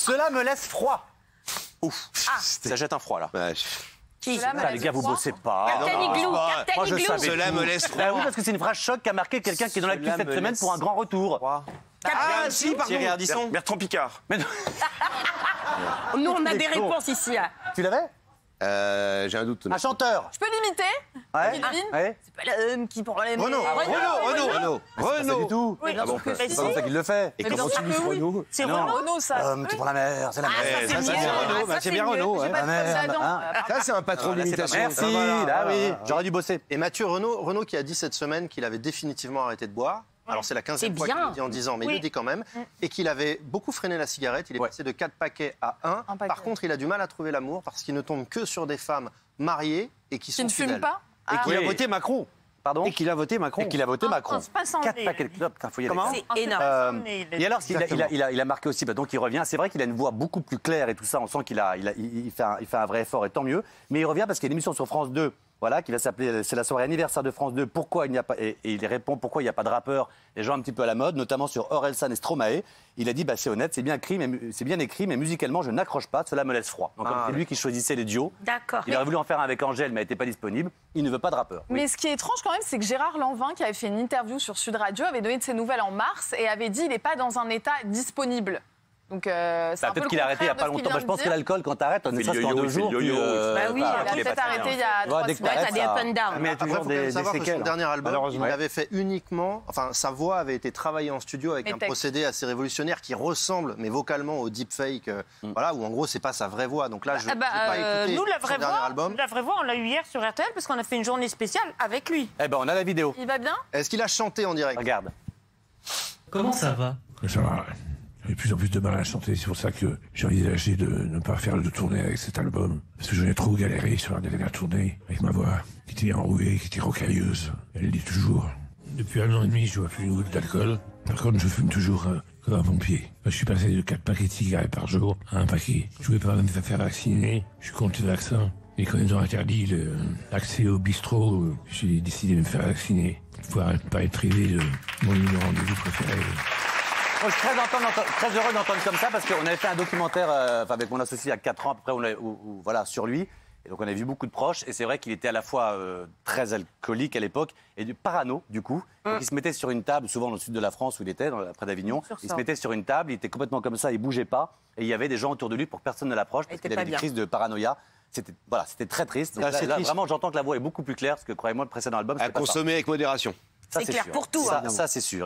Cela me laisse froid. Ouf, ça jette un froid là. Les gars, vous bossez pas. Captain Igloo, Moi, Captain je Igloo. savais Cela tout. me laisse froid. Bah oui, parce que c'est une phrase choc qui a marqué quelqu'un qui est dans l'actu cette semaine pour un grand retour. Ah si, pardon. Thierry Ardisson. Bertrand Picard. Mais non. Nous, on a Il des est con. réponses ici. Hein. Tu l'avais? J'ai un doute. Un chanteur. Je peux l'imiter? Ouais. Qui devine? Ouais. C'est pas l'homme qui prend les Renaud. Pas ça du tout. Oui, Ah bon, mais c'est si. pas comme ça qu'il le fait. Et Mais comment bien tu sûr dis que oui. Renaud? C'est Non. Renaud. Renaud, ça. Homme qui prend la mer, c'est la mer. ça, c'est bien Renaud. Bah, c'est bien Renaud. J'ai ouais. pas de merde, Adam. hein. Ça, c'est un patron d'imitation. Merci, là oui, j'aurais dû bosser. Et Mathieu Renaud qui a dit cette semaine qu'il avait définitivement arrêté de boire. Alors c'est la 15e C'est fois qu'il bien. le dit en 10 ans, mais il Oui. le dit quand même. Et qu'il avait beaucoup freiné la cigarette. Il est passé de 4 paquets à 1. Un paquet. Par contre, il a du mal à trouver l'amour parce qu'il ne tombe que sur des femmes mariées et qui Qui sont ne fume fidèles. pas? Et qu'il a Oui. voté Macron. Pardon? Et qu'il a voté Macron. Et qu'il a voté Macron. C'est pas sans 4 nez. paquets de clopes, putain, faut y aller. Comment? C'est énorme. Et alors, il a marqué aussi, donc il revient. C'est vrai qu'il a une voix beaucoup plus claire et tout ça. On sent qu'il fait un vrai effort et tant mieux. Mais il revient parce qu'il y a une émission sur France 2, voilà, qui va s'appeler C'est la soirée anniversaire de France 2. Pourquoi il n'y a pas et il répond pourquoi il n'y a pas de rappeur. Les gens un petit peu à la mode, notamment sur Orelsan et Stromae. Il a dit c'est honnête, c'est bien écrit, mais musicalement je n'accroche pas. Cela me laisse froid. Donc comme c'est lui qui choisissait les duos. D'accord. Il aurait voulu en faire un avec Angèle, mais elle n'était pas disponible. Il ne veut pas de rappeur. Oui. Mais ce qui est étrange quand même, c'est que Gérard Lanvin, qui avait fait une interview sur Sud Radio, avait donné de ses nouvelles en mars et avait dit qu'il n'est pas dans un état disponible. Donc c'est un peu Peut-être le qu'il a arrêté il n'y a contraire pas de ce qu'il longtemps. vient Je de pense que dire. l'alcool, quand t'arrêtes, ne fait serait-ce le qu'en yo-yo, 2 il fait jours. le yo-yo. Bah oui, il a qu'il est peut-être pas arrêté il y a Ouais, 3 dès que semaines. t'arrêtes, T'as des up and down. Mais il y a Après, toujours il faut quand même des savoir que séquelles. son dernier album, Malheureusement. il avait fait uniquement... Enfin, sa voix avait été travaillée en studio avec Les un textes. procédé assez révolutionnaire qui ressemble, mais vocalement, au deepfake. Voilà, où en gros, c'est pas sa vraie voix. Donc là, je n'ai pas écouté nous, la son vraie dernier voix, album. on l'a eu hier sur RTL parce qu'on a fait une journée spéciale avec lui. Eh ben, on a la vidéo. Il va bien? Est-ce qu'il a chanté en direct? Regarde. Comment ça va? Ça va. J'ai de plus en plus de mal à chanter, c'est pour ça que j'ai envisagé de ne pas faire de tournée avec cet album. Parce que j'en ai trop galéré sur la dernière tournée, avec ma voix, qui était enrouée, qui était rocailleuse. Elle le dit toujours. Depuis 1 an et demi, je bois plus une goutte d'alcool. Par contre, je fume toujours comme un pompier. Je suis passé de 4 paquets de cigarettes par jour à 1 paquet. Je voulais pas me faire vacciner, je suis contre le vaccin. Et quand ils ont interdit l'accès au bistrot, j'ai décidé de me faire vacciner. Pour pouvoir pas être privé de mon rendez-vous préféré. Moi, je suis très heureux d'entendre comme ça parce qu'on avait fait un documentaire avec mon associé il y a 4 ans à peu près voilà, sur lui. Et donc on a vu beaucoup de proches et c'est vrai qu'il était à la fois très alcoolique à l'époque et parano du coup. Donc, il se mettait sur une table, souvent dans le sud de la France où il était, près d'Avignon. Il se mettait sur une table, il était complètement comme ça, il bougeait pas. Et il y avait des gens autour de lui pour que personne ne l'approche parce qu'il avait des crises de paranoïa. C'était très triste. Donc, là, vraiment, j'entends que la voix est beaucoup plus claire parce que croyez-moi, le précédent album, À c'était pas ça. consommer avec modération. Ça, C'est clair sûr. pour tout. Ça, c'est sûr.